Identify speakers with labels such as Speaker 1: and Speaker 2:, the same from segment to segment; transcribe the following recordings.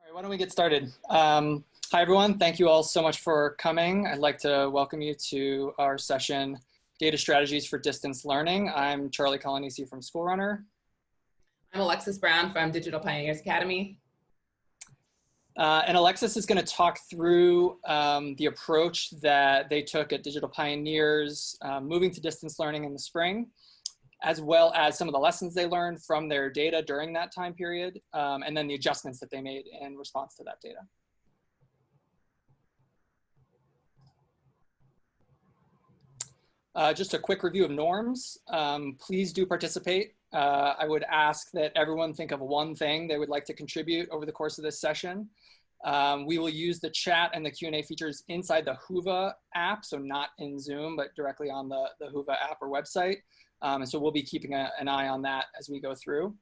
Speaker 1: right, why don't we get started? Hi, everyone. Thank you all so much for coming. I'd like to welcome you to our session, Data Strategies for Distance Learning. I'm Charlie Coglianese from Schoolrunner.
Speaker 2: I'm Alexis Brown from Digital Pioneers Academy.
Speaker 1: And Alexis is going to talk through the approach that they took at Digital Pioneers, moving to distance learning in the spring, as well as some of the lessons they learned from their data during that time period, and then the adjustments that they made in response to that data. Just a quick review of norms. Please do participate. I would ask that everyone think of one thing they would like to contribute over the course of this session. We will use the chat and the Q&A features inside the Whova app, so not in Zoom, but directly on the Whova app or website. And so we'll be keeping an eye on that as we go through.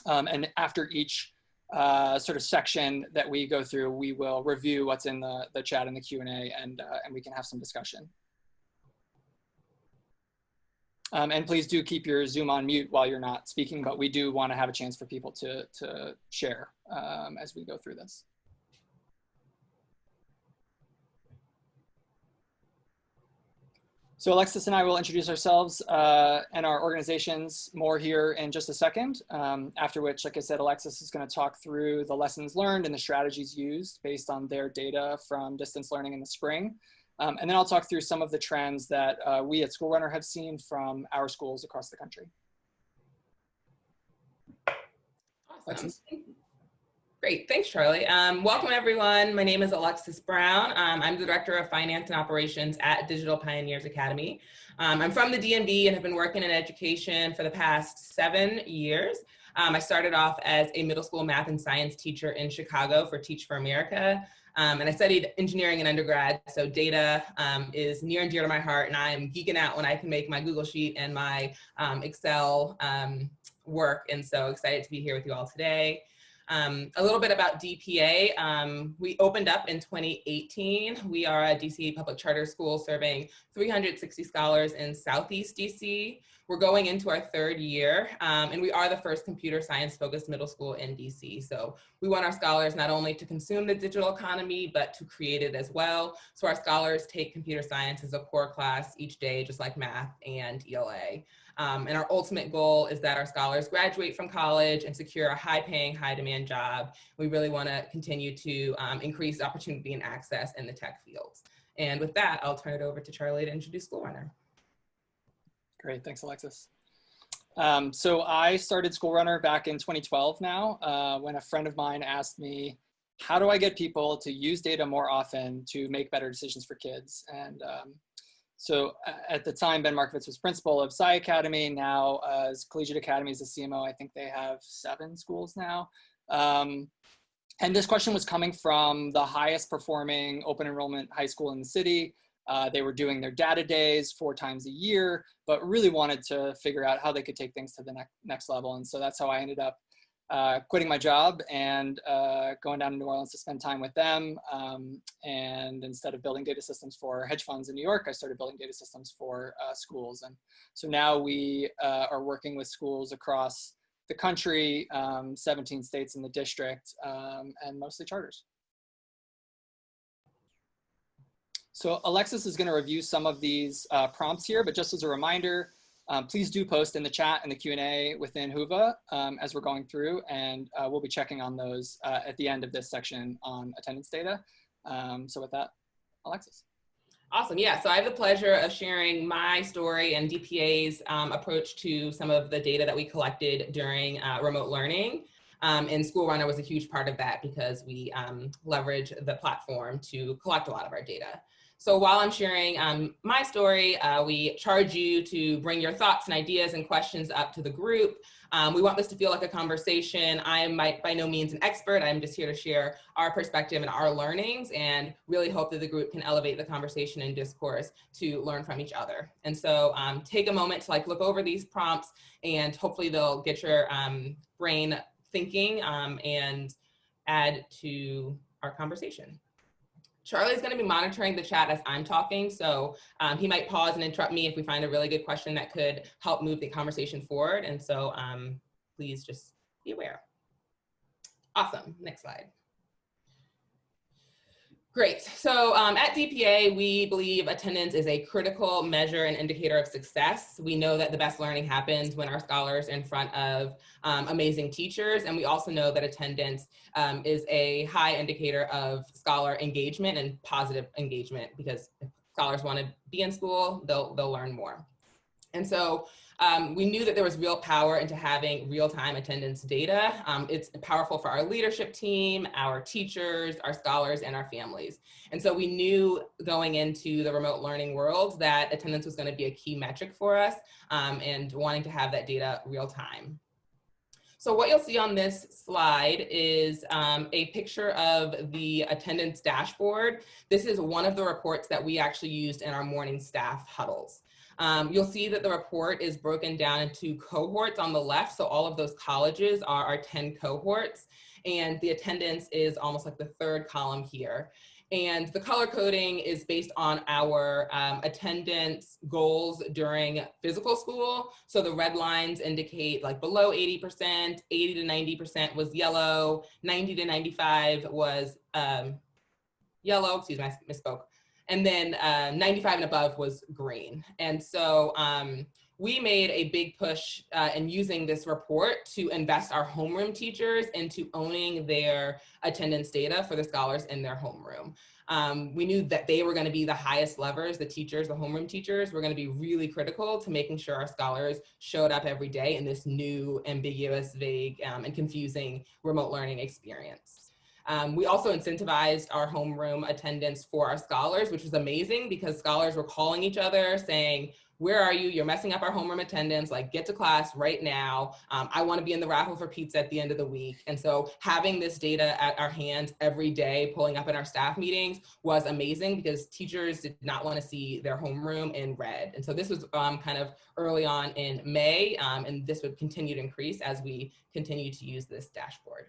Speaker 1: And after each sort of section that we go through, we will review what's in the chat and the Q&A, and we can have some discussion. And please do keep your Zoom on mute while you're not speaking, but we do want to have a chance for people to share as we go through this. So Alexis and I will introduce ourselves and our organizations more here in just a second, after which, like I said, Alexis is going to talk through the lessons learned and the strategies used based on their data from distance learning in the spring. And then I'll talk through some of the trends that we at Schoolrunner have seen from our schools across the country.
Speaker 2: Awesome. Great, thanks, Charlie. Welcome, everyone. My name is Alexis Brown. I'm the Director of Finance and Operations at Digital Pioneers Academy. I'm from the DMV and have been working in education for the past 7 years. I started off as a middle school math and science teacher in Chicago for Teach for America. And I studied engineering in undergrad, so data is near and dear to my heart, and I'm geeking out when I can make my Google Sheet and my Excel work, and so excited to be here with you all today. A little bit about DPA. We opened up in 2018. We are a DC public charter school serving 360 scholars in Southeast DC. We're going into our 3rd year, and we are the first computer science focused middle school in DC. So we want our scholars not only to consume the digital economy, but to create it as well. So our scholars take computer science as a core class each day, just like math and ELA. And our ultimate goal is that our scholars graduate from college and secure a high-paying, high-demand job. We really want to continue to increase opportunity and access in the tech fields. And with that, I'll turn it over to Charlie to introduce Schoolrunner.
Speaker 1: Great, thanks, Alexis. So I started Schoolrunner back in 2012 now, when a friend of mine asked me, how do I get people to use data more often to make better decisions for kids? And so at the time, Ben Markovitz was principal of Sci Academy. Now, as Collegiate Academy is a CMO, I think they have 7 schools now. And this question was coming from the highest performing open enrollment high school in the city. They were doing their data days 4 times a year, but really wanted to figure out how they could take things to the next level. And so that's how I ended up quitting my job and going down to New Orleans to spend time with them. And instead of building data systems for hedge funds in New York, I started building data systems for schools. And so now we are working with schools across the country, 17 states in the district, and mostly charters. So Alexis is going to review some of these prompts here, but just as a reminder, please do post in the chat and the Q&A within Whova as we're going through, and we'll be checking on those at the end of this section on attendance data. So with that, Alexis.
Speaker 2: Awesome, yeah, so I have the pleasure of sharing my story and DPA's approach to some of the data that we collected during remote learning. And Schoolrunner was a huge part of that because we leverage the platform to collect a lot of our data. So while I'm sharing my story, we charge you to bring your thoughts and ideas and questions up to the group. We want this to feel like a conversation. I am by no means an expert. I'm just here to share our perspective and our learnings, and really hope that the group can elevate the conversation and discourse to learn from each other. And so take a moment to look over these prompts, and hopefully they'll get your brain thinking and add to our conversation. Charlie's going to be monitoring the chat as I'm talking, so he might pause and interrupt me if we find a really good question that could help move the conversation forward. And so please just be aware. Awesome. Next slide. Great. So at DPA, we believe attendance is a critical measure and indicator of success. We know that the best learning happens when our scholars are in front of amazing teachers. And we also know that attendance is a high indicator of scholar engagement and positive engagement, because if scholars want to be in school, they'll learn more. And so we knew that there was real power into having real-time attendance data. It's powerful for our leadership team, our teachers, our scholars, and our families. And so we knew going into the remote learning world that attendance was going to be a key metric for us, and wanting to have that data real-time. So what you'll see on this slide is a picture of the attendance dashboard. This is one of the reports that we actually used in our morning staff huddles. You'll see that the report is broken down into cohorts on the left. So all of those colleges are our 10 cohorts, and the attendance is almost like the third column here. And the color coding is based on our attendance goals during physical school. So the red lines indicate like below 80%, 80 to 90% was yellow, 90 to 95 was yellow, excuse me, I misspoke. And then 95 and above was green. And so we made a big push in using this report to invest our homeroom teachers into owning their attendance data for the scholars in their homeroom. We knew that they were going to be the highest levers, the teachers, the homeroom teachers were going to be really critical to making sure our scholars showed up every day in this new, ambiguous, vague, and confusing remote learning experience. We also incentivized our homeroom attendance for our scholars, which was amazing because scholars were calling each other saying, where are you? You're messing up our homeroom attendance, like get to class right now. I want to be in the raffle for pizza at the end of the week. And so having this data at our hands every day, pulling up in our staff meetings was amazing because teachers did not want to see their homeroom in red. And so this was kind of early on in May, and this would continue to increase as we continue to use this dashboard.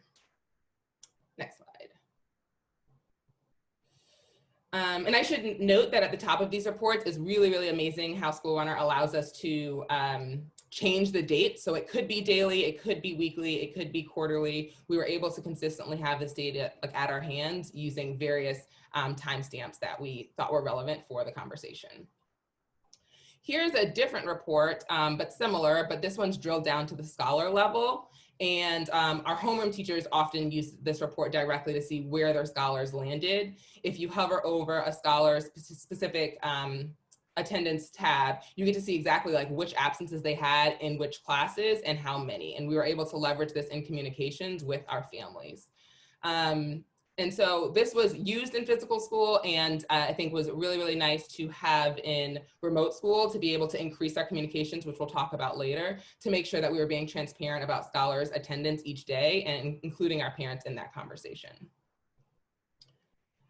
Speaker 2: Next slide. And I should note that at the top of these reports is really, really amazing how Schoolrunner allows us to change the date. So it could be daily, it could be weekly, it could be quarterly. We were able to consistently have this data like at our hands using various timestamps that we thought were relevant for the conversation. Here's a different report, but similar, but this one's drilled down to the scholar level. And our homeroom teachers often use this report directly to see where their scholars landed. If you hover over a scholar's specific attendance tab, you get to see exactly like which absences they had in which classes and how many. And we were able to leverage this in communications with our families. And so this was used in physical school, and I think was really, really nice to have in remote school to be able to increase our communications, which we'll talk about later, to make sure that we were being transparent about scholars' attendance each day and including our parents in that conversation.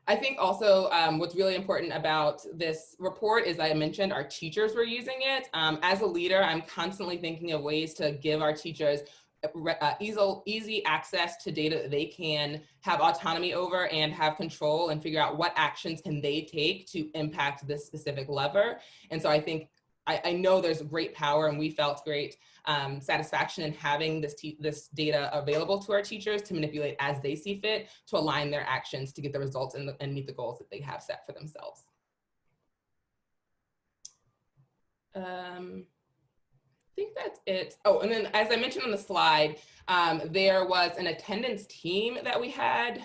Speaker 2: I think also what's really important about this report is I mentioned our teachers were using it. As a leader, I'm constantly thinking of ways to give our teachers easy access to data that they can have autonomy over and have control and figure out what actions can they take to impact this specific lever. And so I think, I know there's great power, and we felt great satisfaction in having this data available to our teachers to manipulate as they see fit to align their actions to get the results and meet the goals that they have set for themselves. I think that's it. Oh, and then as I mentioned on the slide, there was an attendance team that we had.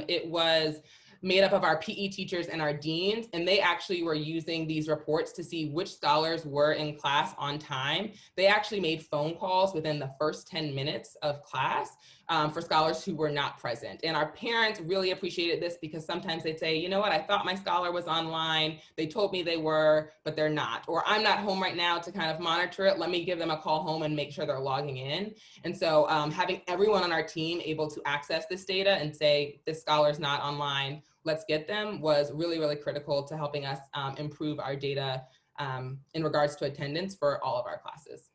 Speaker 2: It was made up of our PE teachers and our deans, and they actually were using these reports to see which scholars were in class on time. They actually made phone calls within the first 10 minutes of class for scholars who were not present. And our parents really appreciated this because sometimes they'd say, you know what, I thought my scholar was online. They told me they were, but they're not. Or I'm not home right now to kind of monitor it. Let me give them a call home and make sure they're logging in. And so having everyone on our team able to access this data and say, this scholar's not online, let's get them, was really, really critical to helping us improve our data in regards to attendance for all of our classes.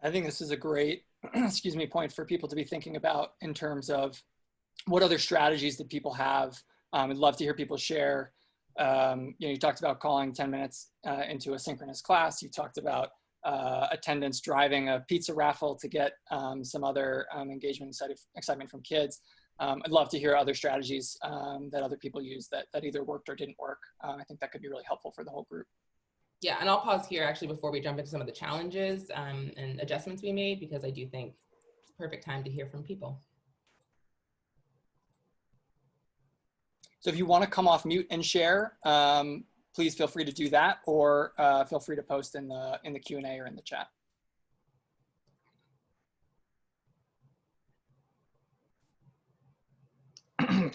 Speaker 1: I think this is a great, excuse me, point for people to be thinking about in terms of what other strategies that people have. I'd love to hear people share. You talked about calling 10 minutes into a synchronous class. You talked about attendance driving a pizza raffle to get some other engagement and excitement from kids. I'd love to hear other strategies that other people use that either worked or didn't work. I think that could be really helpful for the whole group.
Speaker 2: Yeah, and I'll pause here actually before we jump into some of the challenges and adjustments we made, because I do think it's a perfect time to hear from people.
Speaker 1: So if you want to come off mute and share, please feel free to do that, or feel free to post in the Q&A or in the chat.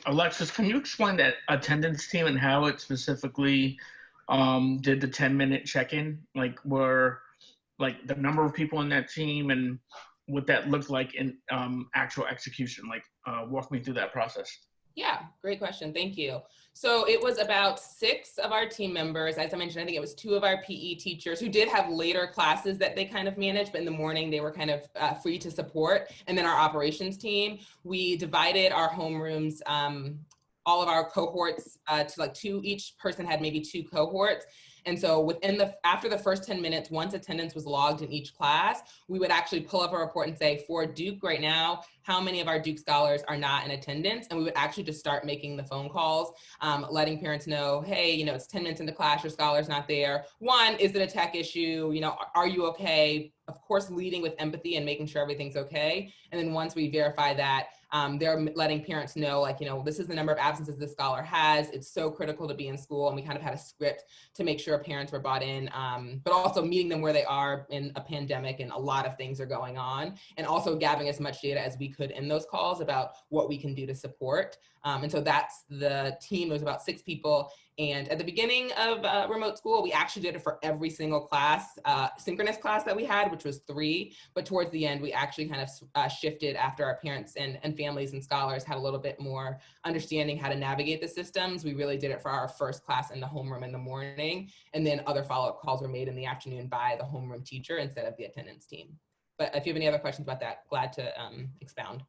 Speaker 3: Alexis, can you explain that attendance team and how it specifically did the 10-minute check-in? Like, were like the number of people in that team and what that looked like in actual execution? Like, walk me through that process.
Speaker 2: Yeah, great question. Thank you. So it was about 6 of our team members. As I mentioned, I think it was 2 of our PE teachers who did have later classes that they kind of managed, but in the morning they were kind of free to support. And then our operations team, we divided our homerooms, all of our cohorts to like 2, each person had maybe 2 cohorts. And so after the first 10 minutes, once attendance was logged in each class, we would actually pull up a report and say, for Duke right now, how many of our Duke scholars are not in attendance? And we would actually just start making the phone calls, letting parents know, hey, you know, it's 10 minutes into class, your scholar's not there. 1, is it a tech issue? You know, are you okay? Of course, leading with empathy and making sure everything's okay. And then once we verify that, they're letting parents know, like, you know, this is the number of absences this scholar has. It's so critical to be in school. And we kind of had a script to make sure parents were brought in, but also meeting them where they are in a pandemic and a lot of things are going on. And also gathering as much data as we could in those calls about what we can do to support. And so that's the team. It was about 6 people. And at the beginning of remote school, we actually did it for every single class, synchronous class that we had, which was 3. But towards the end, we actually kind of shifted after our parents and families and scholars had a little bit more understanding how to navigate the systems. We really did it for our first class in the homeroom in the morning. And then other follow-up calls were made in the afternoon by the homeroom teacher instead of the attendance team. But if you have any other questions about that, glad to expound.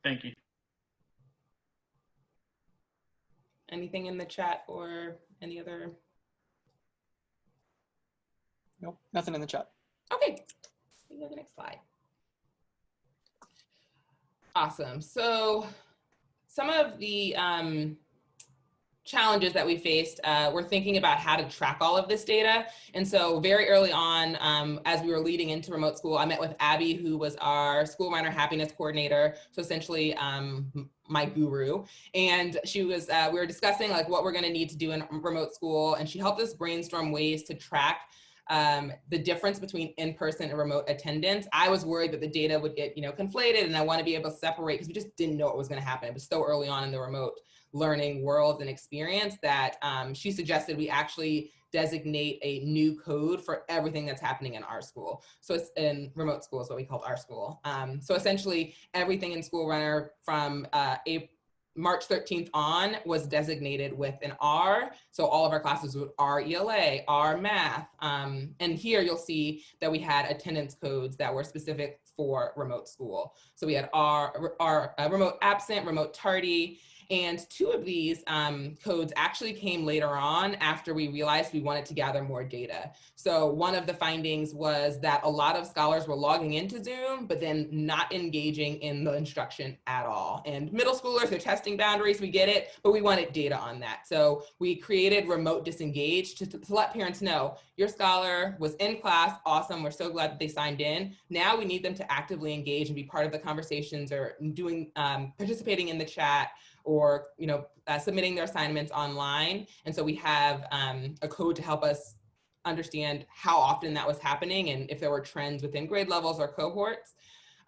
Speaker 3: Thank you.
Speaker 2: Anything in the chat or any other?
Speaker 1: Nope, nothing in the chat.
Speaker 2: Okay, we go to the next slide. Awesome. So some of the challenges that we faced, we're thinking about how to track all of this data. And so very early on, as we were leading into remote school, I met with Abby, who was our Schoolrunner happiness coordinator. So essentially my guru. And she was, we were discussing like what we're gonna need to do in remote school. And she helped us brainstorm ways to track the difference between in-person and remote attendance. I was worried that the data would get, you know, conflated, and I want to be able to separate because we just didn't know what was going to happen. It was so early on in the remote learning world and experience that she suggested we actually designate a new code for everything that's happening in our school. So it's in remote school is what we called our school. So essentially everything in Schoolrunner from March 13th on was designated with an R. So all of our classes would R ELA, R math. And here you'll see that we had attendance codes that were specific for remote school. So we had R remote absent, remote tardy. And 2 of these codes actually came later on after we realized we wanted to gather more data. So one of the findings was that a lot of scholars were logging into Zoom, but then not engaging in the instruction at all. And middle schoolers, they're testing boundaries, we get it, but we wanted data on that. So we created remote disengage to let parents know, your scholar was in class, awesome, we're so glad that they signed in. Now we need them to actively engage and be part of the conversations or doing, participating in the chat, or submitting their assignments online. And so we have a code to help us understand how often that was happening and if there were trends within grade levels or cohorts.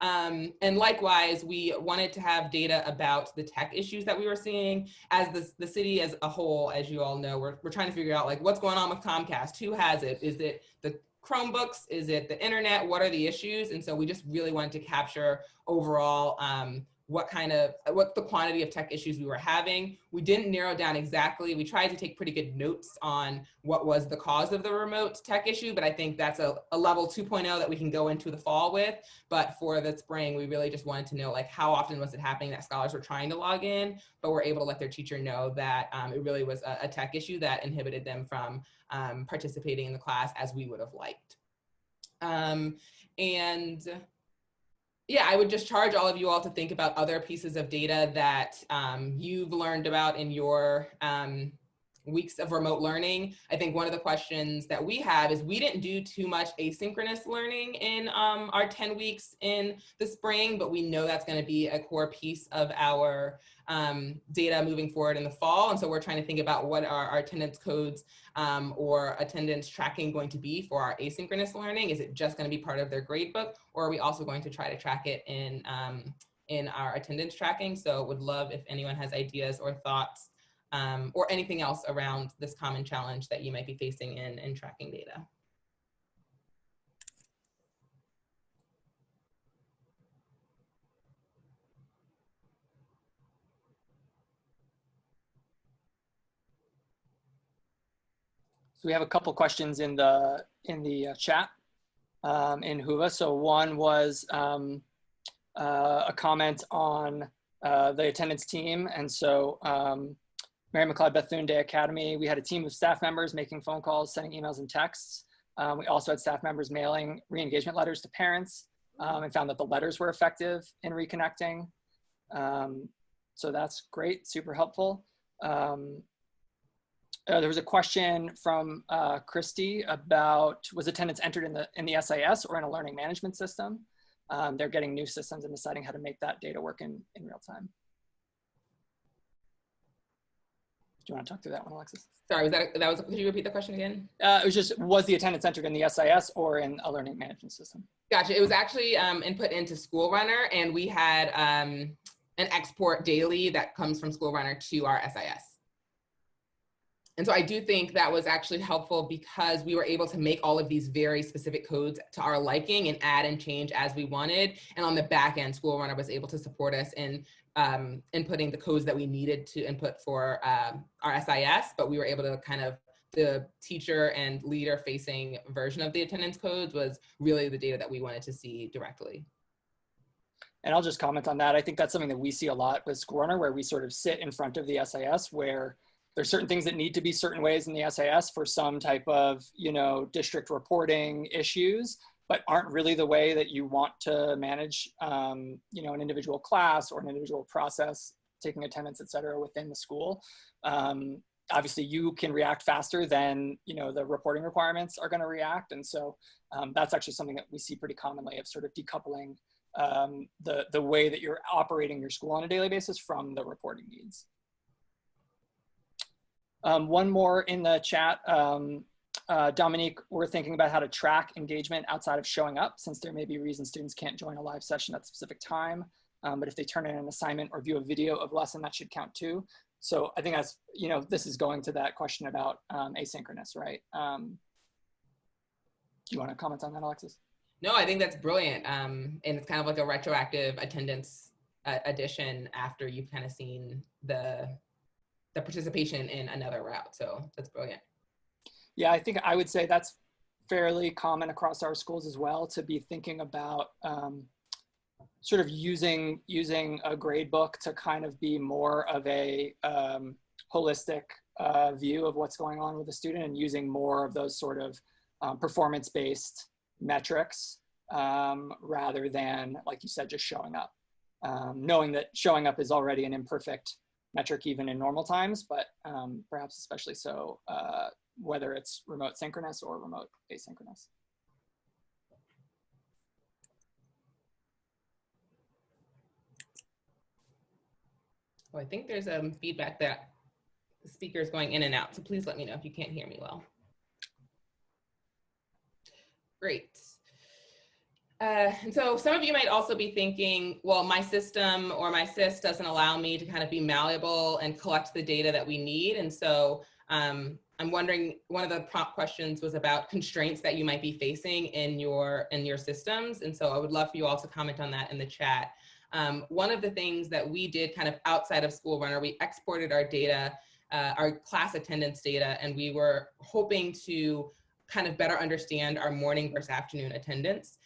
Speaker 2: And likewise, we wanted to have data about the tech issues that we were seeing. As the city as a whole, as you all know, we're trying to figure out like what's going on with Comcast, who has it? Is it the Chromebooks? Is it the internet? What are the issues? And so we just really wanted to capture overall what the quantity of tech issues we were having. We didn't narrow down exactly. We tried to take pretty good notes on what was the cause of the remote tech issue, but I think that's a level 2.0 that we can go into the fall with. But for the spring, we really just wanted to know like how often was it happening that scholars were trying to log in, but were able to let their teacher know that it really was a tech issue that inhibited them from participating in the class as we would have liked. And Yeah, I would just charge all of you all to think about other pieces of data that you've learned about in your weeks of remote learning. I think one of the questions that we have is we didn't do too much asynchronous learning in our 10 weeks in the spring, but we know that's going to be a core piece of our data moving forward in the fall. And so we're trying to think about what are our attendance codes or attendance tracking going to be for our asynchronous learning. Is it just going to be part of their grade book, or are we also going to try to track it in our attendance tracking? So would love if anyone has ideas or thoughts or anything else around this common challenge that you might be facing in tracking data.
Speaker 1: So we have a couple questions in the chat in Whova. So one was a comment on the attendance team. And so Mary McLeod Bethune Day Academy, we had a team of staff members making phone calls, sending emails and texts. We also had staff members mailing re-engagement letters to parents and found that the letters were effective in reconnecting. So that's great, super helpful. There was a question from Christy about, was attendance entered in the SIS or in a learning management system? They're getting new systems and deciding how to make that data work in real time. Do you want to talk through that one, Alexis?
Speaker 2: Sorry, could you repeat the question again?
Speaker 1: It was just, was the attendance entered in the SIS or in a learning management system?
Speaker 2: Gotcha. It was actually input into Schoolrunner, and we had an export daily that comes from Schoolrunner to our SIS. And so I do think that was actually helpful because we were able to make all of these very specific codes to our liking and add and change as we wanted. And on the back end, Schoolrunner was able to support us in inputting the codes that we needed to input for our SIS, but we were able to kind of, the teacher and leader facing version of the attendance codes was really the data that we wanted to see directly.
Speaker 1: And I'll just comment on that. I think that's something that we see a lot with Schoolrunner, where we sort of sit in front of the SIS, where there's certain things that need to be certain ways in the SIS for some type of, district reporting issues, but aren't really the way that you want to manage, an individual class or an individual process, taking attendance, et cetera, within the school. Obviously, you can react faster than, the reporting requirements are going to react. And so that's actually something that we see pretty commonly, of sort of decoupling the way that you're operating your school on a daily basis from the reporting needs. One more in the chat, Dominique, we're thinking about how to track engagement outside of showing up, since there may be reasons students can't join a live session at a specific time, but if they turn in an assignment or view a video of lesson, that should count too. So I think that's, this is going to that question about asynchronous, right? Do you want to comment on that, Alexis?
Speaker 2: No, I think that's brilliant. And it's kind of like a retroactive attendance addition after you've kind of seen the participation in another route. So that's brilliant.
Speaker 1: Yeah, I think I would say that's fairly common across our schools as well, to be thinking about sort of using a grade book to kind of be more of a holistic view of what's going on with the student, and using more of those sort of performance-based metrics rather than, like you said, just showing up. Knowing that showing up is already an imperfect metric even in normal times, but perhaps especially so whether it's remote synchronous or remote asynchronous.
Speaker 2: Oh, I think there's feedback that the speaker is going in and out, so please let me know if you can't hear me well. Great. And so some of you might also be thinking, well, my system or my SIS doesn't allow me to kind of be malleable and collect the data that we need. And so I'm wondering, one of the prompt questions was about constraints that you might be facing in your systems. And so I would love for you all to comment on that in the chat. One of the things that we did kind of outside of Schoolrunner, we exported our data, our class attendance data, and we were hoping to kind of better understand our morning versus afternoon attendance.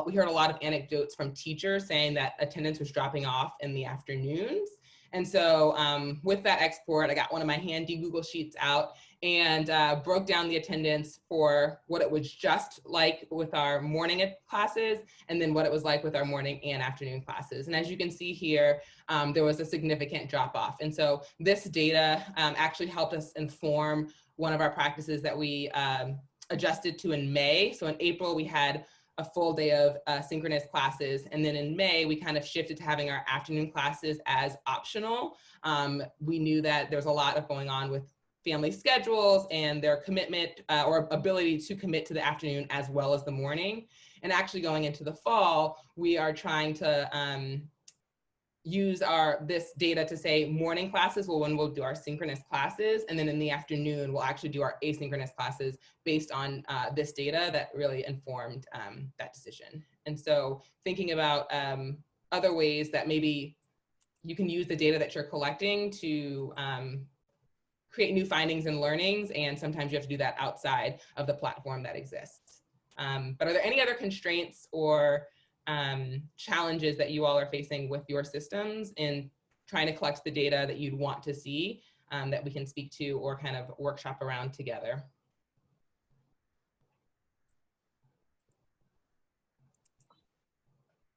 Speaker 2: We heard a lot of anecdotes from teachers saying that attendance was dropping off in the afternoons. And so with that export, I got one of my handy Google Sheets out and broke down the attendance for what it was just like with our morning classes, and then what it was like with our morning and afternoon classes. And as you can see here, there was a significant drop off. And so this data actually helped us inform one of our practices that we adjusted to in May. So in April, we had a full day of synchronous classes. And then in May, we kind of shifted to having our afternoon classes as optional. We knew that there was a lot of going on with family schedules and their commitment or ability to commit to the afternoon as well as the morning. And actually going into the fall, we are trying to use this data to say morning classes, well, when we'll do our synchronous classes, and then in the afternoon, we'll actually do our asynchronous classes based on this data that really informed that decision. And so thinking about other ways that maybe you can use the data that you're collecting to create new findings and learnings, and sometimes you have to do that outside of the platform that exists. But are there any other constraints or challenges that you all are facing with your systems in trying to collect the data that you'd want to see that we can speak to or kind of workshop around together?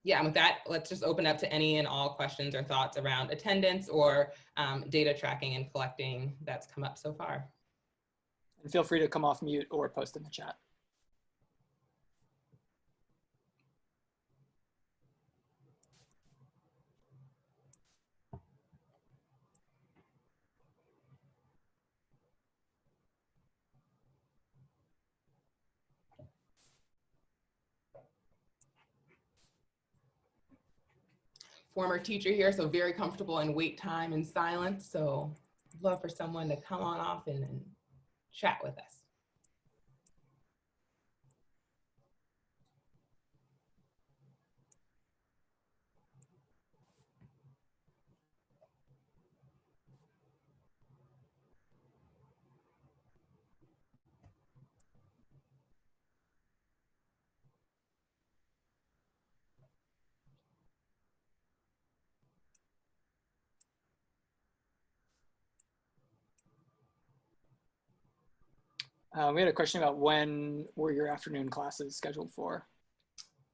Speaker 2: Yeah, and with that, let's just open up to any and all questions or thoughts around attendance or data tracking and collecting that's come up so far.
Speaker 1: And feel free to come off mute or post in the chat.
Speaker 2: Former teacher here, so very comfortable in wait time and silence. So I'd love for someone to come on off and chat with us.
Speaker 1: We had a question about when were your afternoon classes scheduled for?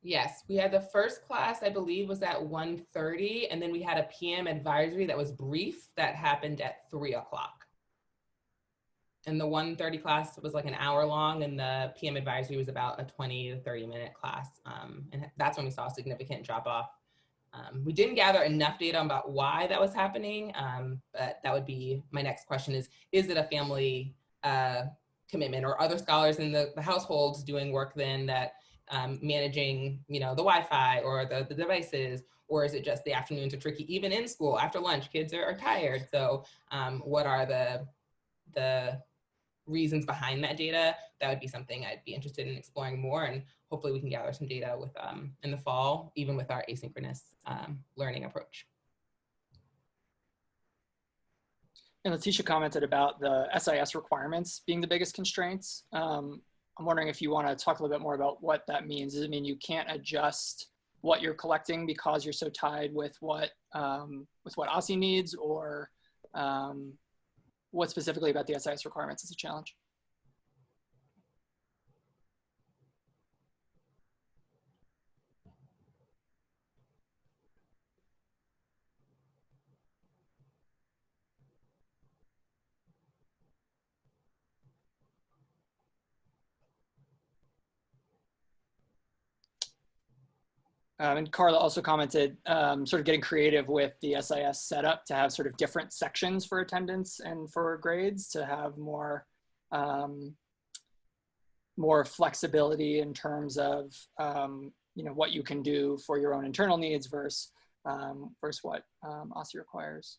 Speaker 2: Yes, we had the first class, I believe, was at 1:30, and then we had a PM advisory that was brief that happened at 3 o'clock. And the 1:30 class was like an hour long, and the PM advisory was about a 20 to 30-minute class. And that's when we saw a significant drop off. We didn't gather enough data about why that was happening, but that would be my next question is it a family commitment, or other scholars in the households doing work then that managing, the Wi-Fi or the devices, or is it just the afternoons are tricky? Even in school, after lunch, kids are tired. So what are the reasons behind that data? That would be something I'd be interested in exploring more, and hopefully we can gather some data with in the fall, even with our asynchronous learning approach.
Speaker 1: And Letitia commented about the SIS requirements being the biggest constraints. I'm wondering if you want to talk a little bit more about what that means. Does it mean you can't adjust what you're collecting because you're so tied with what OSSE needs, or what specifically about the SIS requirements is a challenge? And Carla also commented sort of getting creative with the SIS setup to have sort of different sections for attendance and for grades to have more flexibility in terms of what you can do for your own internal needs versus what OSSE requires.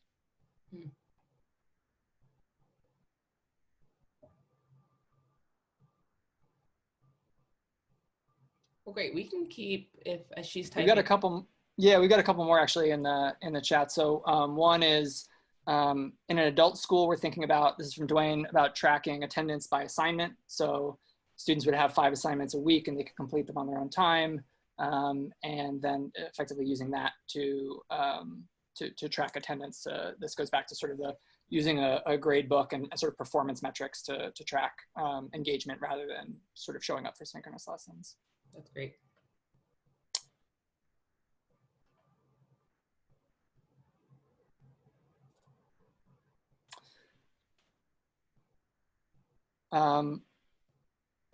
Speaker 2: Well, great. We can keep if she's typing.
Speaker 1: We've got a couple. Yeah, we've got a couple more actually in the chat. So one is in an adult school, we're thinking about, this is from Dwayne, about tracking attendance by assignment. So students would have 5 assignments a week and they could complete them on their own time, and then effectively using that to to track attendance. This goes back to sort of the using a grade book and sort of performance metrics to track engagement rather than sort of showing up for synchronous lessons.
Speaker 2: That's great.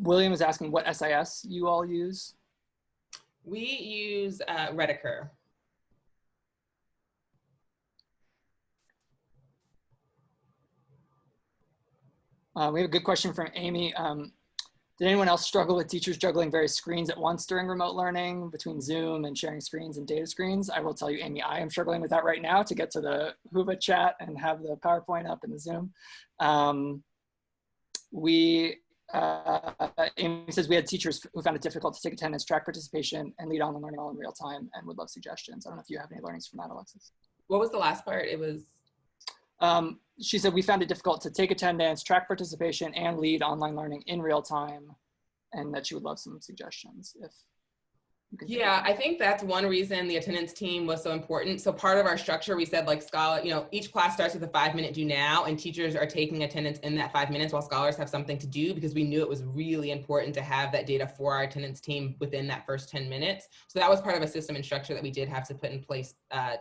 Speaker 1: William is asking what SIS you all use.
Speaker 2: We use Rediker.
Speaker 1: We have a good question from Amy. Did anyone else struggle with teachers juggling various screens at once during remote learning between Zoom and sharing screens and data screens? I will tell you, Amy, I am struggling with that right now to get to the Whova chat and have the PowerPoint up in the Zoom. Amy says we had teachers who found it difficult to take attendance, track participation, and lead online learning all in real time and would love suggestions. I don't know if you have any learnings from that, Alexis.
Speaker 2: What was the last part? It was...
Speaker 1: She said we found it difficult to take attendance, track participation, and lead online learning in real time, and that she would love some suggestions if you could.
Speaker 2: Yeah, I think that's one reason the attendance team was so important. So part of our structure, we said like scholar, you know, each class starts with a 5-minute do now, and teachers are taking attendance in that 5 minutes while scholars have something to do, because we knew it was really important to have that data for our attendance team within that first 10 minutes. So that was part of a system and structure that we did have to put in place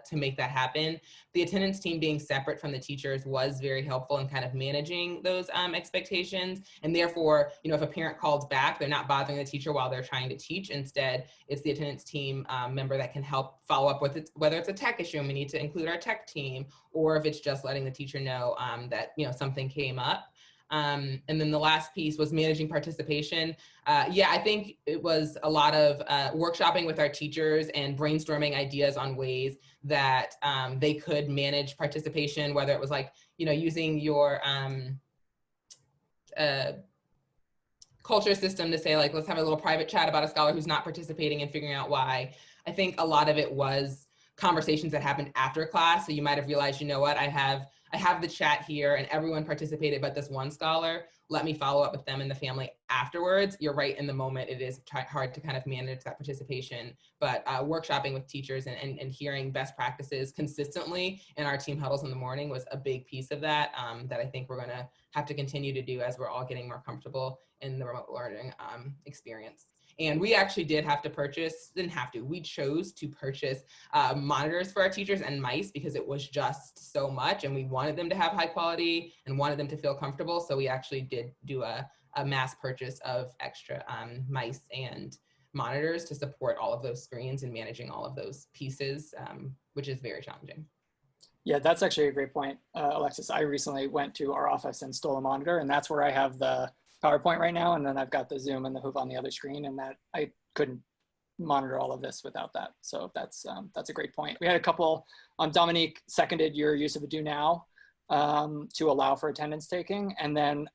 Speaker 2: to make that happen. The attendance team being separate from the teachers was very helpful in kind of managing those expectations. And therefore, you know, if a parent calls back, they're not bothering the teacher while they're trying to teach. Instead, it's the attendance team member that can help follow up with it, whether it's a tech issue and we need to include our tech team, or if it's just letting the teacher know that, you know, something came up. And then the last piece was managing participation. Yeah, I think it was a lot of workshopping with our teachers and brainstorming ideas on ways that they could manage participation, whether it was like, you know, using your culture system to say like, let's have a little private chat about a scholar who's not participating and figuring out why. I think a lot of it was conversations that happened after class. So you might have realized, you know what, I have the chat here and everyone participated but this one scholar. Let me follow up with them and the family afterwards. You're right, in the moment it is hard to kind of manage that participation, but workshopping with teachers and hearing best practices consistently in our team huddles in the morning was a big piece of that, that I think we're gonna have to continue to do as we're all getting more comfortable in the remote learning experience. And we actually did have to purchase, we chose to purchase monitors for our teachers and mice because it was just so much and we wanted them to have high quality and wanted them to feel comfortable. So we actually did do a mass purchase of extra mice and monitors to support all of those screens and managing all of those pieces, which is very challenging.
Speaker 1: Yeah, that's actually a great point, Alexis. I recently went to our office and stole a monitor, and that's where I have the PowerPoint right now, and then I've got the Zoom and the Whova on the other screen, and that I couldn't monitor all of this without that. So that's a great point. We had a couple, Dominique seconded your use of a do now to allow for attendance taking, and then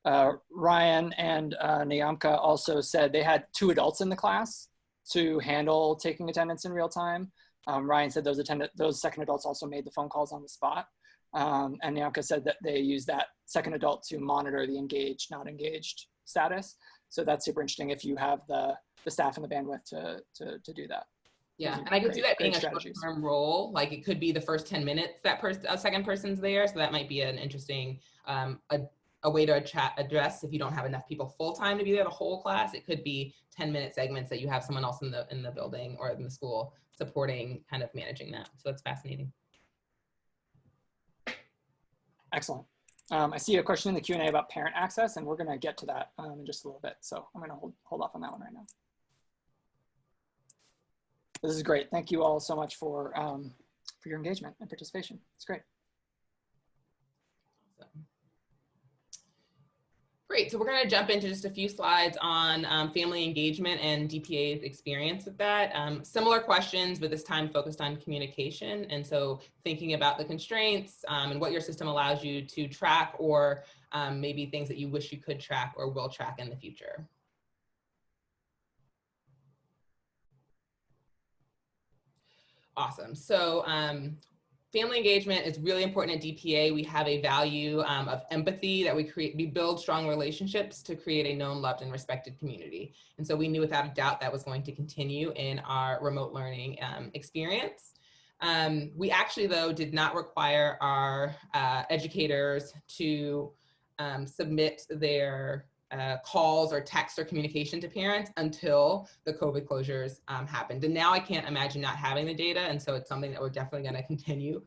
Speaker 1: Ryan and Nyamka also said they had 2 adults in the class to handle taking attendance in real time. Ryan said those second adults also made the phone calls on the spot. And Nyamka said that they use that second adult to monitor the engaged, not engaged status. So that's super interesting if you have the staff and the bandwidth to do that.
Speaker 2: Yeah, and I could see that being a short-term role. Like it could be the first 10 minutes that a second person's there. So that might be an interesting a way to address if you don't have enough people full-time to be there the whole class. It could be 10-minute segments that you have someone else in the building or in the school supporting, kind of managing that. So that's fascinating. Excellent.
Speaker 1: I see a question in the Q&A about parent access, and we're going to get to that in just a little bit. So I'm going to hold off on that one right now. This is great. Thank you all so much for your engagement and participation. It's great.
Speaker 2: Awesome. Great, so we're going to jump into just a few slides on family engagement and DPA's experience with that. Similar questions, but this time focused on communication. And so thinking about the constraints and what your system allows you to track, or maybe things that you wish you could track or will track in the future. Awesome, so family engagement is really important at DPA. We have a value of empathy that we build strong relationships to create a known, loved, and respected community. And so we knew without a doubt that was going to continue in our remote learning experience. We actually, though, did not require our educators to submit their calls or text or communication to parents until the COVID closures happened. And now I can't imagine not having the data. And so it's something that we're definitely going to continue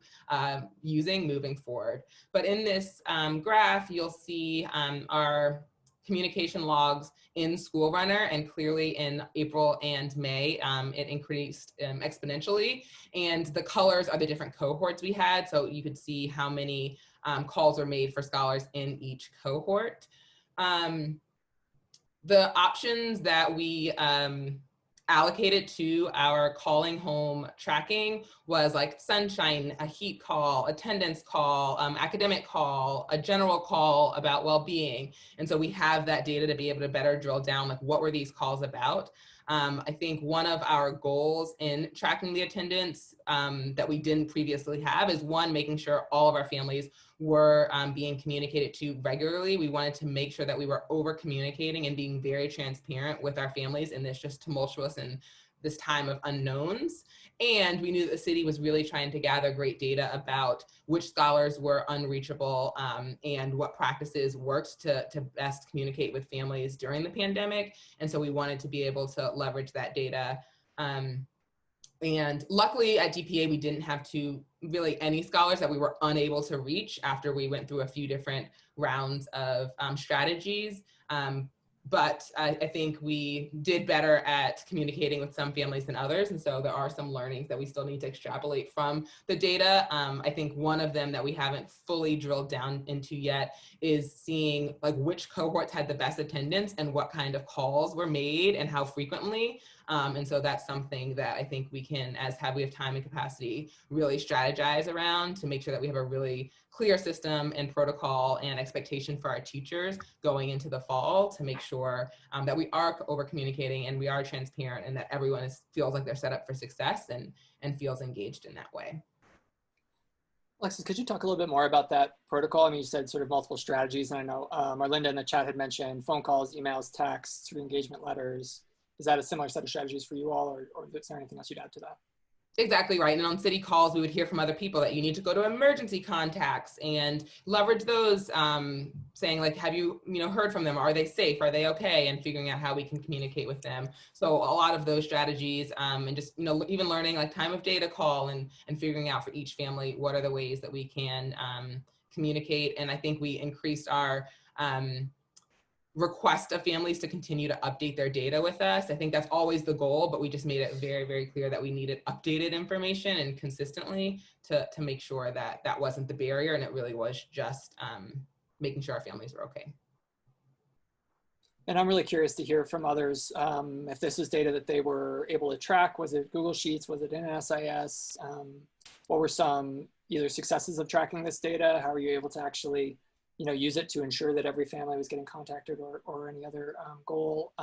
Speaker 2: using moving forward. But in this graph, you'll see our communication logs in Schoolrunner, and clearly in April and May, it increased exponentially. And the colors are the different cohorts we had. So you could see how many calls were made for scholars in each cohort. The options that we allocated to our calling home tracking was like sunshine, a heat call, attendance call, academic call, a general call about well-being. And so we have that data to be able to better drill down, like what were these calls about? I think one of our goals in tracking the attendance that we didn't previously have is one, making sure all of our families were being communicated to regularly. We wanted to make sure that we were over communicating and being very transparent with our families in this just tumultuous and this time of unknowns. And we knew that the city was really trying to gather great data about which scholars were unreachable and what practices worked to best communicate with families during the pandemic. And so we wanted to be able to leverage that data. And luckily at DPA, we didn't have any scholars that we were unable to reach after we went through a few different rounds of strategies. But I think we did better at communicating with some families than others. And so there are some learnings that we still need to extrapolate from the data. I think one of them that we haven't fully drilled down into yet is seeing like which cohorts had the best attendance and what kind of calls were made and how frequently. And so that's something that I think we can, we have time and capacity, really strategize around to make sure that we have a really clear system and protocol and expectation for our teachers going into the fall to make sure that we are over communicating and we are transparent and that everyone feels like they're set up for success and feels engaged in that way.
Speaker 1: Alexis, could you talk a little bit more about that protocol? I mean, you said sort of multiple strategies, and I know Marlinda in the chat had mentioned phone calls, emails, texts, sort of engagement letters. Is that a similar set of strategies for you all, or is there anything else you'd add to that?
Speaker 2: Exactly right. And on city calls, we would hear from other people that you need to go to emergency contacts and leverage those, saying like, have you heard from them? Are they safe? Are they okay? And figuring out how we can communicate with them. So a lot of those strategies and just, even learning like time of day to call and figuring out for each family, what are the ways that we can communicate. And I think we increased our request of families to continue to update their data with us. I think that's always the goal, but we just made it very, very clear that we needed updated information and consistently to make sure that that wasn't the barrier, and it really was just making sure our families were okay.
Speaker 1: And I'm really curious to hear from others if this was data that they were able to track. Was it Google Sheets? Was it in an SIS? What were some either successes of tracking this data? How were you able to actually use it to ensure that every family was getting contacted or any other goal,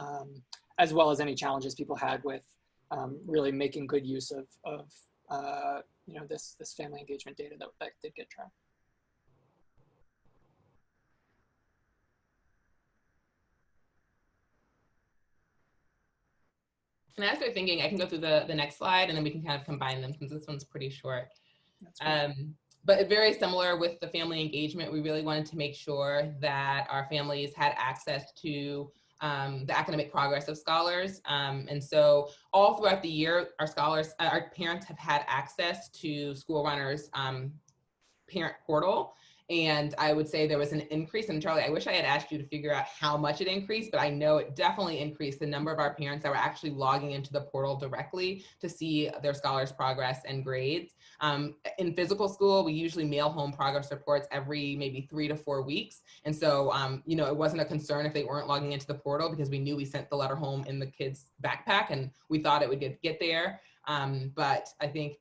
Speaker 1: as well as any challenges people had with really making good use of this family engagement data that did get tracked.
Speaker 2: And as they're thinking, I can go through the next slide and then we can kind of combine them since this one's pretty short. But very similar with the family engagement, we really wanted to make sure that our families had access to the academic progress of scholars. And so all throughout the year, our parents have had access to Schoolrunner's parent portal. And I would say there was an increase. And Charlie, I wish I had asked you to figure out how much it increased, but I know it definitely increased the number of our parents that were actually logging into the portal directly to see their scholars' progress and grades. In physical school, we usually mail home progress reports every maybe 3 to 4 weeks. And so, it wasn't a concern if they weren't logging into the portal because we knew we sent the letter home in the kids' backpack and we thought it would get there. But I think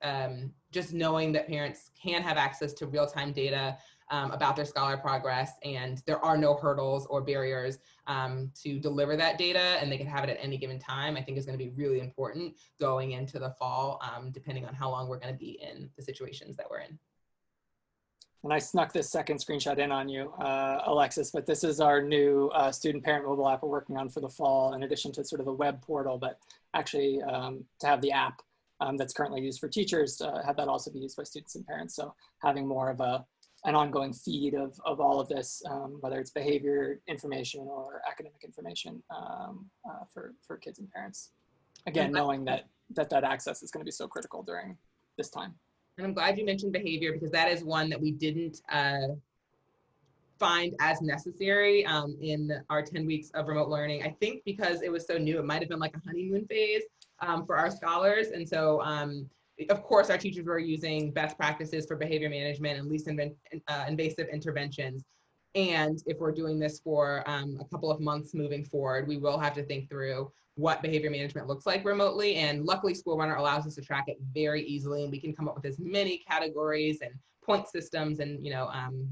Speaker 2: just knowing that parents can have access to real-time data about their scholar progress and there are no hurdles or barriers to deliver that data and they can have it at any given time, I think is going to be really important going into the fall, depending on how long we're going to be in the situations that we're in.
Speaker 1: And I snuck this second screenshot in on you, Alexis, but this is our new student parent mobile app we're working on for the fall, in addition to sort of the web portal, but actually to have the app that's currently used for teachers, have that also be used by students and parents. So having more of an ongoing feed of all of this, whether it's behavior information or academic information for kids and parents. Again, knowing that access is going to be so critical during this time.
Speaker 2: And I'm glad you mentioned behavior, because that is one that we didn't find as necessary in our 10 weeks of remote learning. I think because it was so new, it might have been like a honeymoon phase for our scholars. And so, of course, our teachers were using best practices for behavior management and least invasive interventions. And if we're doing this for a couple of months moving forward, we will have to think through what behavior management looks like remotely. And luckily, Schoolrunner allows us to track it very easily, and we can come up with as many categories and point systems. And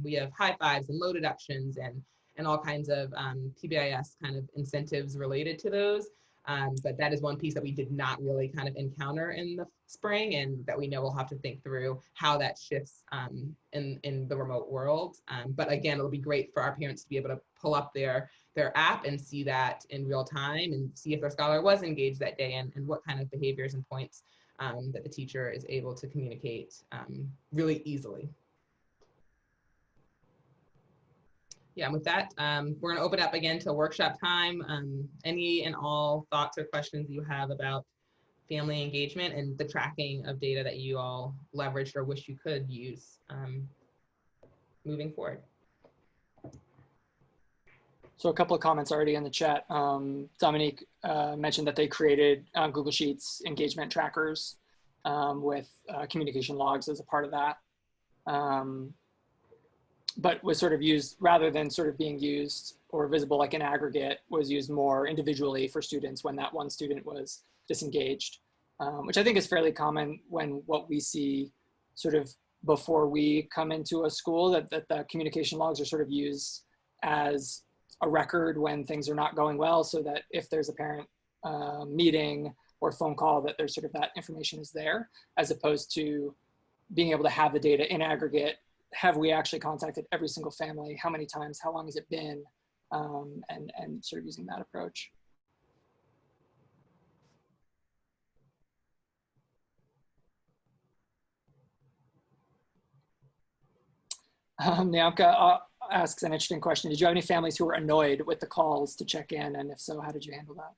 Speaker 2: we have high fives and low deductions and all kinds of PBIS kind of incentives related to those. But that is one piece that we did not really kind of encounter in the spring, and that we know we'll have to think through how that shifts in the remote world. But again, it'll be great for our parents to be able to pull up their app and see that in real time and see if their scholar was engaged that day and what kind of behaviors and points that the teacher is able to communicate really easily. Yeah, and with that, we're going to open up again to workshop time. Any and all thoughts or questions you have about family engagement and the tracking of data that you all leveraged or wish you could use moving forward.
Speaker 1: So a couple of comments already in the chat. Dominique mentioned that they created Google Sheets engagement trackers with communication logs as a part of that. But was sort of used, rather than sort of being used or visible like an aggregate, was used more individually for students when that one student was disengaged, which I think is fairly common when what we see sort of before we come into a school, that the communication logs are sort of used as a record when things are not going well, so that if there's a parent meeting or phone call, that there's sort of that information is there, as opposed to being able to have the data in aggregate. Have we actually contacted every single family? How many times? How long has it been? And sort of using that approach. Nyamka asks an interesting question. Did you have any families who were annoyed with the calls to check in? And if so, how did you handle that?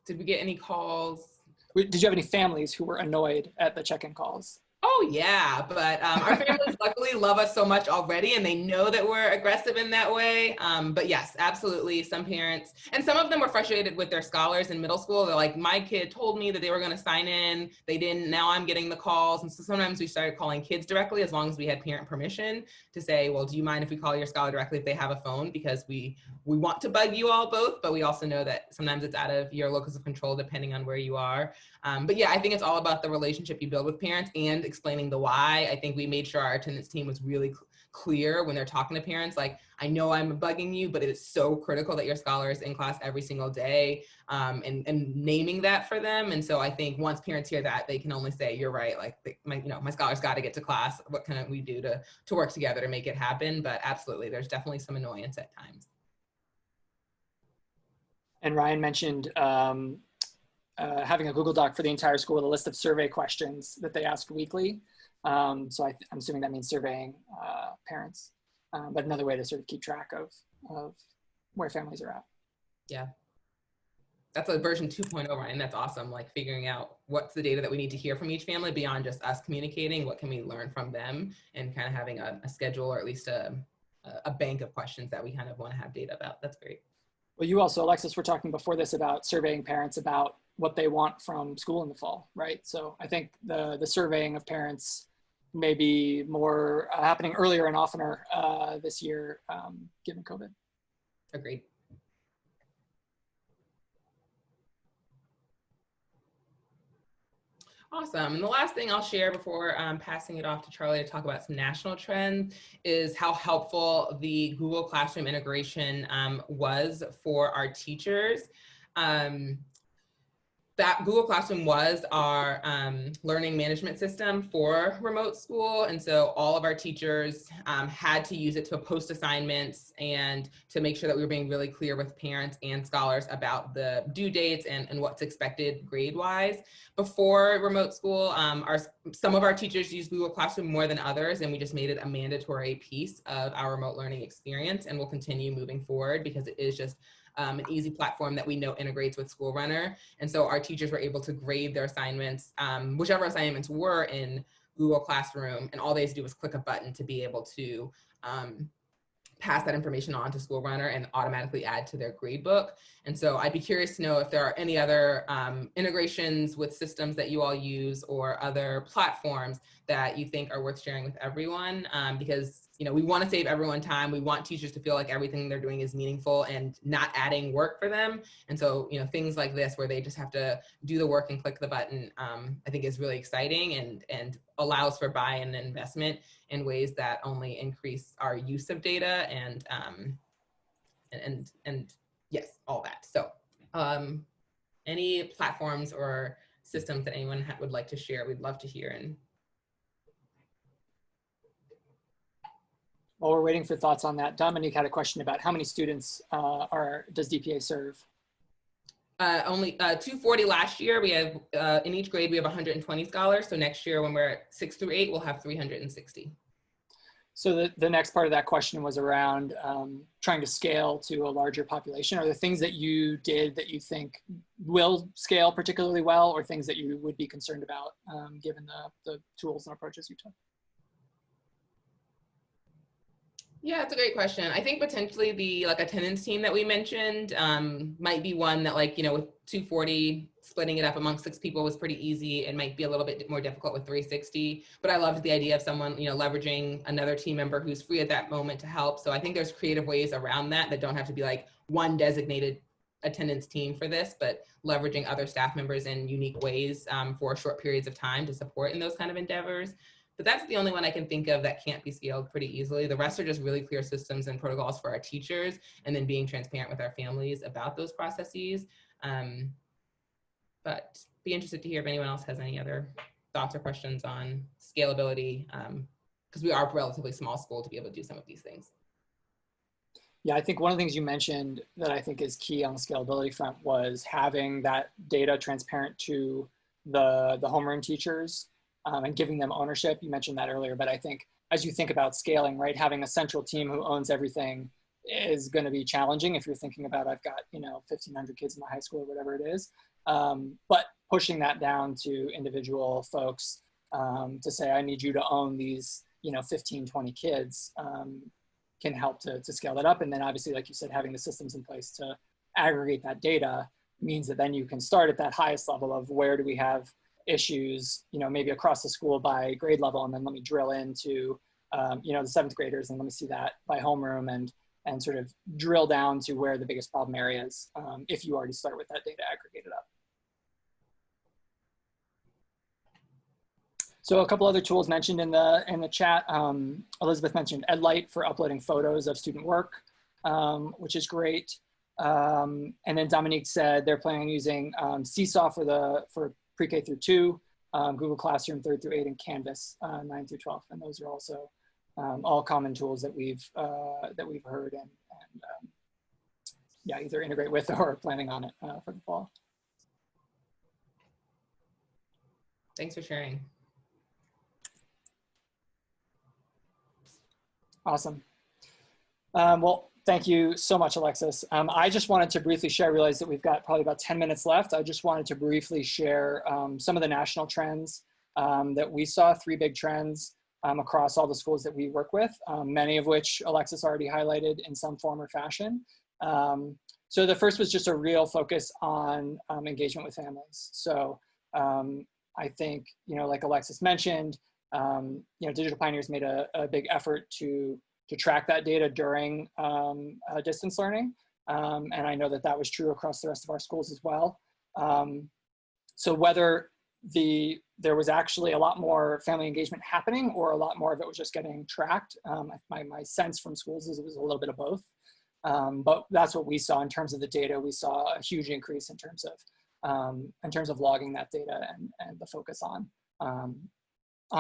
Speaker 2: Did we get any calls?
Speaker 1: Did you have any families who were annoyed at the check-in calls?
Speaker 2: Oh yeah, but our families luckily love us so much already, and they know that we're aggressive in that way. But yes, absolutely. Some parents, and some of them were frustrated with their scholars in middle school. They're like, my kid told me that they were going to sign in. They didn't. Now I'm getting the calls. And so sometimes we started calling kids directly, as long as we had parent permission to say, well, do you mind if we call your scholar directly if they have a phone? Because we want to bug you all both, but we also know that sometimes it's out of your locus of control depending on where you are. But yeah, I think it's all about the relationship you build with parents and explaining the why. I think we made sure our attendance team was really clear when they're talking to parents, like, I know I'm bugging you, but it is so critical that your scholar is in class every single day, and naming that for them. And so I think once parents hear that, they can only say, you're right, like my scholar's got to get to class. What can we do to work together to make it happen? But absolutely, there's definitely some annoyance at times. And
Speaker 1: Ryan mentioned having a Google Doc for the entire school with a list of survey questions that they asked weekly. So I'm assuming that means surveying parents, but another way to sort of keep track of where families are at. Yeah. That's a version 2.0, Ryan. That's awesome. Like figuring out what's the data that we need to hear from each family beyond just us communicating, what can we learn from them, and kind of having a schedule, or at least a bank of questions that we kind of want to have data about. That's great. Well, you also, Alexis, were talking before this about surveying parents about what they want from school in the fall, right? So I think the surveying of parents may be more happening earlier and oftener this year, given COVID. Agreed. Awesome. And the last thing I'll share before passing it off to Charlie to talk about some national trends is how helpful the Google Classroom integration was for our teachers.
Speaker 2: that Google Classroom was our learning management system for remote school. And so all of our teachers had to use it to post assignments and to make sure that we were being really clear with parents and scholars about the due dates and what's expected grade-wise. Before remote school, some of our teachers used Google Classroom more than others, and we just made it a mandatory piece of our remote learning experience, and we'll continue moving forward because it is just an easy platform that we know integrates with Schoolrunner. And so our teachers were able to grade their assignments, whichever assignments were in Google Classroom, and all they had to do was click a button to be able to pass that information on to Schoolrunner and automatically add to their gradebook. And so I'd be curious to know if there are any other integrations with systems that you all use or other platforms that you think are worth sharing with everyone, because we want to save everyone time. We want teachers to feel like everything they're doing is meaningful and not adding work for them. And so, things like this where they just have to do the work and click the button, I think is really exciting and allows for buy-in and investment in ways that only increase our use of data and yes, all that. So any platforms or systems that anyone would like to share, we'd love to hear. And
Speaker 1: while we're waiting for thoughts on that, Dominique had a question about how many students does DPA serve?
Speaker 2: Only 240 last year. We have, in each grade, we have 120 scholars. So next year when we're at 6 through 8, we'll have 360.
Speaker 1: So the next part of that question was around trying to scale to a larger population. Are there things that you did that you think will scale particularly well, or things that you would be concerned about given the tools and approaches you took?
Speaker 2: Yeah, it's a great question. I think potentially the attendance team that we mentioned might be one that with 240, splitting it up amongst 6 people was pretty easy. It might be a little bit more difficult with 360, but I loved the idea of someone, leveraging another team member who's free at that moment to help. So I think there's creative ways around that don't have to be one designated attendance team for this, but leveraging other staff members in unique ways for short periods of time to support in those kind of endeavors. But that's the only one I can think of that can't be scaled pretty easily. The rest are just really clear systems and protocols for our teachers, and then being transparent with our families about those processes. But be interested to hear if anyone else has any other thoughts or questions on scalability, because we are a relatively small school to be able to do some of these things.
Speaker 1: Yeah, I think one of the things you mentioned that I think is key on the scalability front was having that data transparent to the homeroom teachers. And giving them ownership. You mentioned that earlier, but I think as you think about scaling, right, having a central team who owns everything is going to be challenging if you're thinking about, I've got, 1,500 kids in my high school or whatever it is. But pushing that down to individual folks to say, I need you to own these, 15, 20 kids can help to scale that up. And then obviously, like you said, having the systems in place to aggregate that data means that then you can start at that highest level of where do we have issues, maybe across the school by grade level, and then let me drill into, the 7th graders, and let me see that by homeroom and sort of drill down to where the biggest problem areas, if you already start with that data aggregated up. So a couple other tools mentioned in the chat. Elizabeth mentioned EdLite for uploading photos of student work, which is great. And then Dominique said they're planning on using Seesaw for pre-K through 2, Google Classroom 3rd through 8, and Canvas 9 through 12. And those are also all common tools that we've heard and yeah, either integrate with or planning on it for the fall.
Speaker 2: Thanks for sharing.
Speaker 1: Awesome. Well, thank you so much, Alexis. I just wanted to briefly share, I realize that we've got probably about 10 minutes left. I just wanted to briefly share some of the national trends that we saw, 3 big trends across all the schools that we work with, many of which Alexis already highlighted in some form or fashion. So the first was just a real focus on engagement with families. So I think, like Alexis mentioned, Digital Pioneers made a big effort to track that data during distance learning. And I know that was true across the rest of our schools as well. So whether there was actually a lot more family engagement happening or a lot more of it was just getting tracked, my sense from schools is it was a little bit of both. But that's what we saw in terms of the data. We saw a huge increase in terms of in terms of logging that data and the focus on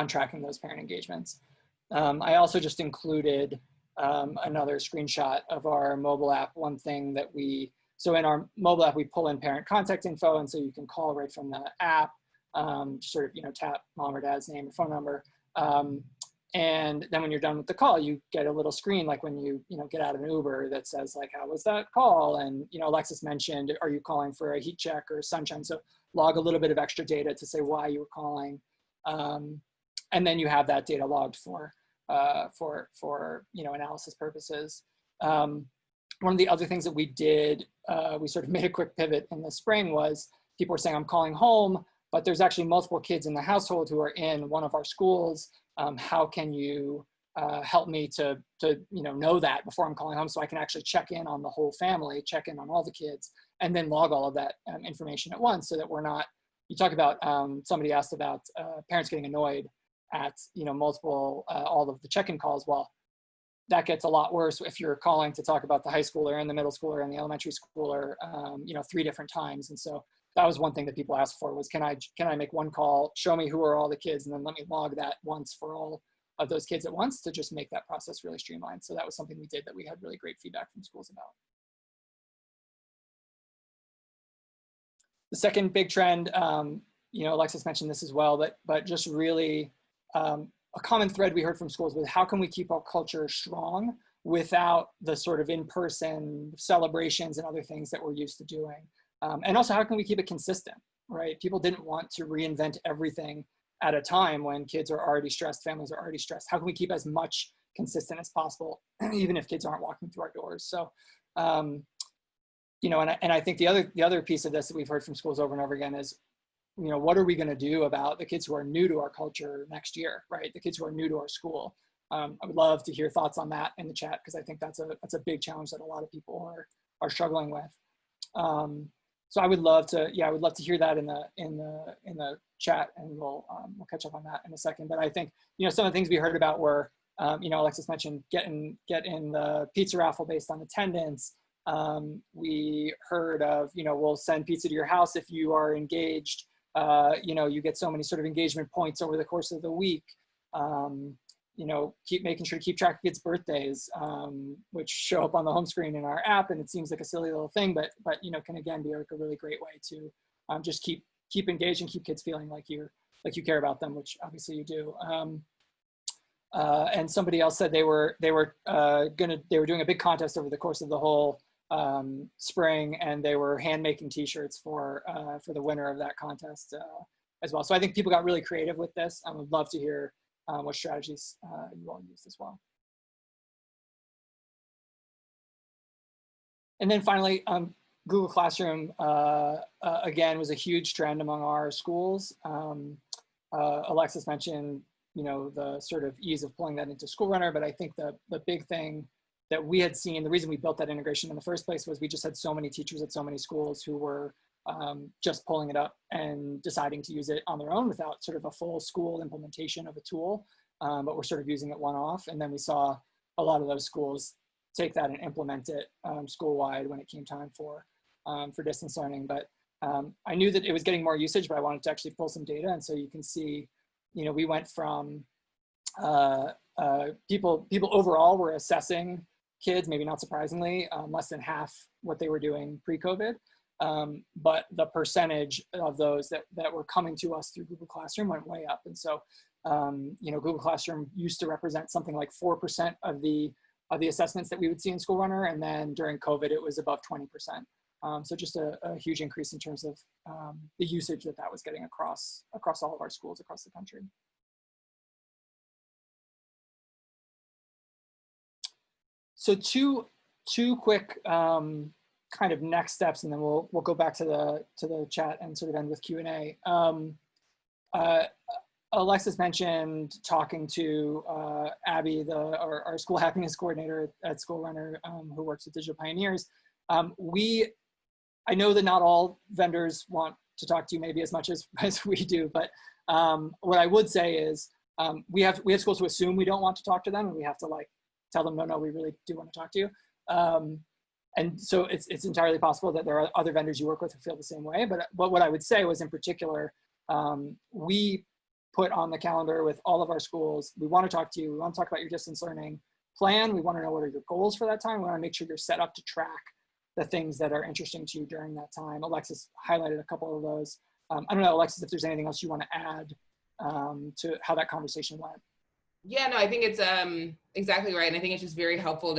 Speaker 1: tracking those parent engagements. I also just included another screenshot of our mobile app. One thing that so in our mobile app, we pull in parent contact info, and so you can call right from the app, sort of, tap mom or dad's name or phone number. And then when you're done with the call, you get a little screen, like when you get out of an Uber, that says like, how was that call? And, Alexis mentioned, are you calling for a heat check or sunshine? So log a little bit of extra data to say why you were calling. And then you have that data logged for analysis purposes. One of the other things that we did, we sort of made a quick pivot in the spring, was people were saying, I'm calling home, but there's actually multiple kids in the household who are in one of our schools. How can you help me to know that before I'm calling home, so I can actually check in on the whole family, check in on all the kids, and then log all of that information at once, so that we're not, you talk about, somebody asked about parents getting annoyed at multiple, all of the check-in calls. Well, that gets a lot worse if you're calling to talk about the high schooler and the middle schooler and the elementary schooler, 3 different times. And so that was one thing that people asked for, was, can I make one call, show me who are all the kids, and then let me log that once for all of those kids at once, to just make that process really streamlined. So that was something we did that we had really great feedback from schools about. The second big trend, Alexis mentioned this as well, but just really a common thread we heard from schools was, how can we keep our culture strong without the sort of in-person celebrations and other things that we're used to doing? And also, how can we keep it consistent, right? People didn't want to reinvent everything at a time when kids are already stressed, families are already stressed. How can we keep as much consistent as possible, even if kids aren't walking through our doors? So, and I think the other piece of this that we've heard from schools over and over again is, what are we going to do about the kids who are new to our culture next year, right? The kids who are new to our school. I would love to hear thoughts on that in the chat, because I think that's a big challenge that a lot of people are struggling with. So I would love to hear that in the chat, and we'll catch up on that in a second. But I think, some of the things we heard about were, Alexis mentioned getting the pizza raffle based on attendance. We heard of, we'll send pizza to your house if you are engaged. You get so many sort of engagement points over the course of the week. Keep making sure to keep track of kids' birthdays, which show up on the home screen in our app. And it seems like a silly little thing, but can again be like a really great way to just keep engaged and keep kids feeling like you care about them, which obviously you do. And somebody else said they were doing a big contest over the course of the whole spring, and they were hand making T-shirts for the winner of that contest as well. So I think people got really creative with this. I would love to hear what strategies you all used as well. And then finally, Google Classroom again was a huge trend among our schools. Alexis mentioned the sort of ease of pulling that into Schoolrunner, but I think the big thing that we had seen, the reason we built that integration in the first place, was we just had so many teachers at so many schools who were just pulling it up and deciding to use it on their own without sort of a full school implementation of a tool, but we're sort of using it one-off. And then we saw a lot of those schools take that and implement it school-wide when it came time for distance learning. But I knew that it was getting more usage, but I wanted to actually pull some data. And so you can see, we went from people overall were assessing kids, maybe not surprisingly, less than half what they were doing pre-COVID. But the percentage of those that were coming to us through Google Classroom went way up. And so, Google Classroom used to represent something like 4% of the assessments that we would see in Schoolrunner. And then during COVID, it was above 20%. So just a huge increase in terms of the usage that was getting across all of our schools across the country. So two quick kind of next steps, and then we'll go back to the chat and sort of end with Q&A. Alexis mentioned talking to Abby, our school happiness coordinator at Schoolrunner, who works with Digital Pioneers. I know that not all vendors want to talk to you maybe as much as we do, but what I would say is we have schools who assume we don't want to talk to them, and we have to tell them, no, we really do want to talk to you. and so it's entirely possible that there are other vendors you work with who feel the same way. But what I would say was, in particular, we put on the calendar with all of our schools, we want to talk to you, we want to talk about your distance learning plan, we want to know what are your goals for that time, we want to make sure you're set up to track the things that are interesting to you during that time. Alexis highlighted a couple of those. I don't know, Alexis, if there's anything else you want to add to how that conversation went.
Speaker 2: Yeah, no, I think it's exactly right. And I think it's just very helpful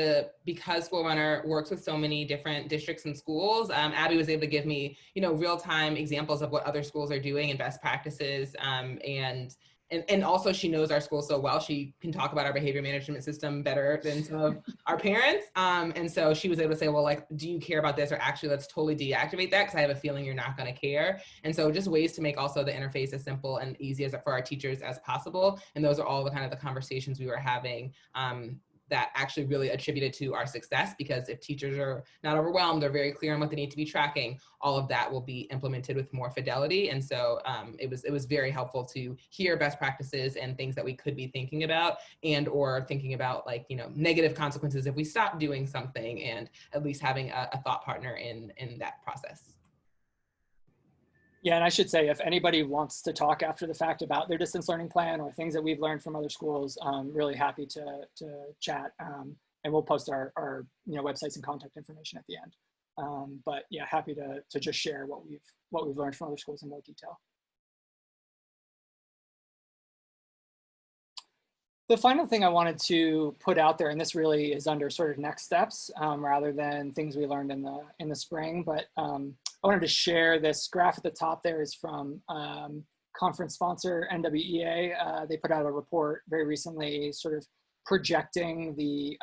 Speaker 2: because Schoolrunner works with so many different districts and schools. Abby was able to give me, real-time examples of what other schools are doing and best practices. And also she knows our school so well, she can talk about our behavior management system better than some of our parents. And so she was able to say, well, like, do you care about this? Or actually, let's totally deactivate that because I have a feeling you're not going to care. And so just ways to make also the interface as simple and easy as for our teachers as possible. And those are all the kind of the conversations we were having that actually really attributed to our success, because if teachers are not overwhelmed, they're very clear on what they need to be tracking, all of that will be implemented with more fidelity. And so it was very helpful to hear best practices and things that we could be thinking about, and or thinking about, like, negative consequences if we stop doing something, and at least having a thought partner in that process.
Speaker 1: Yeah, and I should say, if anybody wants to talk after the fact about their distance learning plan or things that we've learned from other schools, I'm really happy to chat, and we'll post our websites and contact information at the end. But yeah, happy to just share what we've learned from other schools in more detail. The final thing I wanted to put out there, and this really is under sort of next steps rather than things we learned in the spring, but I wanted to share this graph at the top there is from conference sponsor NWEA. They put out a report very recently sort of projecting the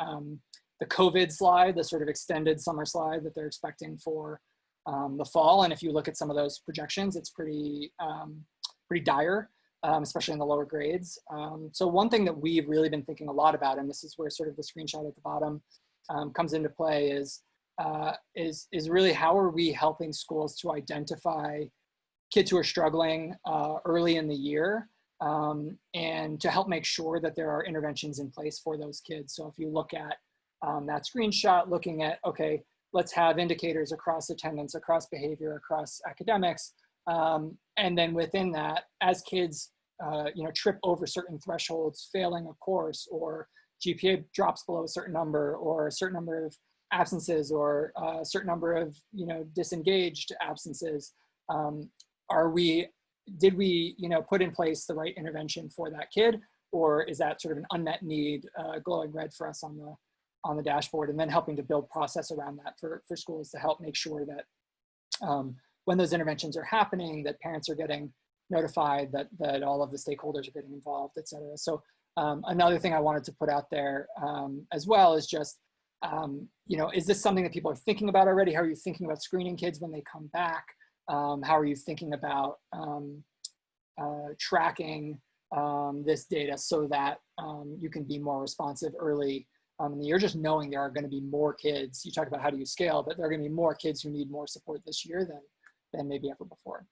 Speaker 1: COVID slide, the sort of extended summer slide that they're expecting for the fall. And if you look at some of those projections, it's pretty dire, especially in the lower grades. So one thing that we've really been thinking a lot about, and this is where sort of the screenshot at the bottom comes into play, is really how are we helping schools to identify kids who are struggling early in the year, and to help make sure that there are interventions in place for those kids. So if you look at that screenshot, looking at, okay, let's have indicators across attendance, across behavior, across academics, and then within that, as kids trip over certain thresholds, failing a course, or GPA drops below a certain number, or a certain number of absences, or a certain number of disengaged absences, did we put in place the right intervention for that kid, or is that sort of an unmet need glowing red for us on the dashboard? And then helping to build process around that for schools to help make sure that when those interventions are happening, that parents are getting notified, that all of the stakeholders are getting involved, et cetera. So another thing I wanted to put out there as well is just, is this something that people are thinking about already? How are you thinking about screening kids when they come back? How are you thinking about tracking this data so that you can be more responsive early in the year? Just knowing there are going to be more kids. You talk about how do you scale, but there are going to be more kids who need more support this year than maybe ever before.